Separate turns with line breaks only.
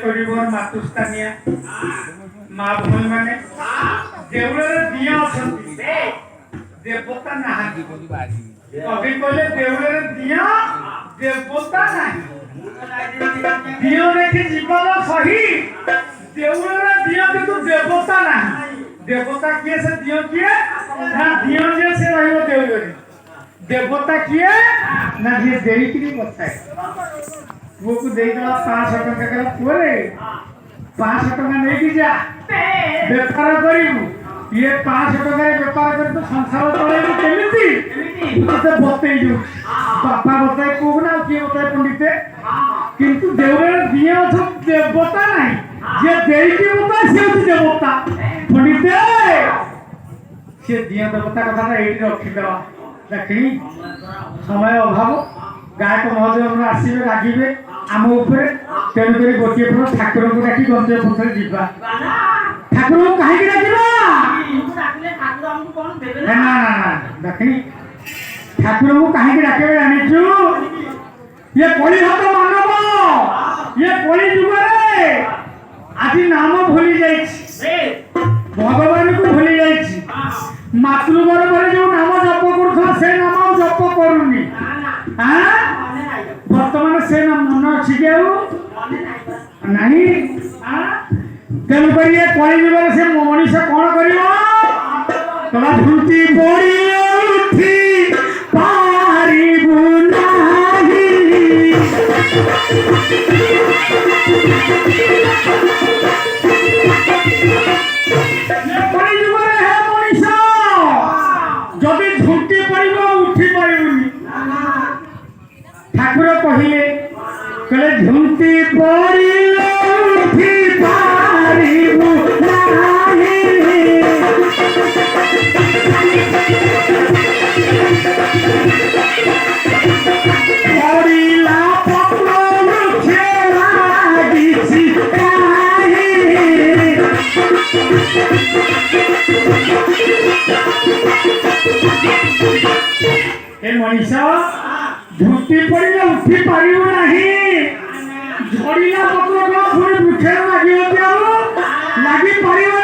করিবর মাতুস্তানিয়া মা ভূমি মানে দেউলের দিয়া অছন্তি দেবতা নাহাନ୍ତି কবি কইলে দেউলের দিয়া দেবতা নাই দিও দেখি জীবন সহি দেউলের দিয়া কিন্তু দেবতা নাই দেবতা কিয়ে সে দিও কিয়ে না দিও যে সে রহিব দেউলের দেবতা কিয়ে না দিয়ে দেইকিরি বতায় পুଅକୁ ଦେଇଦେଲା 500 ଟଙ୍କା କହିଲା ପୁଅରେ 500 ଟଙ୍କା ନେଇକି ଯା ବେପାର କରିବୁ ଇଏ 500 ଟଙ୍କାରେ ବେପାର କରି ତ ସଂସାର ଚଳେଇବୁ କେମିତି ତତେ ବତେଇ ଦଉ ବାପା ବତାଏ କୋଉ ନା କିଏ ବତାଏ ପଣ୍ଡିତେ କିନ୍ତୁ ଦେଉଳରେ ଦିଏ ଅଛ ଦେବତା ନାହିଁ ଯେ ଦେଇକି ବତାଏ ସେ ହଉଛି ଦେବତା ପଣ୍ଡିତେ ସେ ଦିଏ ଦେବତା କଥାଟା ଏଇଠି ରଖିଦେବା ଦେଖିନି ସମୟ ଅଭାବ गायक महोदय आसवे रागिबे आम उपरे तेणुक गोटे थर ठाकुर को डाकी गंज पथर जीवा ठाकुर को कहीं डाकिबा ना ना ना देखनी ठाकुर को कहीं डाके जानिछु ये कली हाथ मानव ये कली जुग रे आज नाम भूली जाइछि भगवान को भूली जाइछि मातृगर पर जो नाम जप करथला से नाम जप करूनी हां वर्तमान से मन अच्छी के नहीं तेणु कर कली जुग से मनीष कौन कर झुंटी पड़ी उठी पारिबु नाही कली जुग है मनीष जदि झुंटी पड़ उठी पारिबुनी ठाकुर कहले कहले झुंटी पड़िले उठी पारिबु नाही पड़िला पत्र मुखे लागिछि काहे ए मनीषा झुंटी पड़िले उठी पारिबु नाही झड़िला पत्र को पुणी वृक्ष लागि पारिबु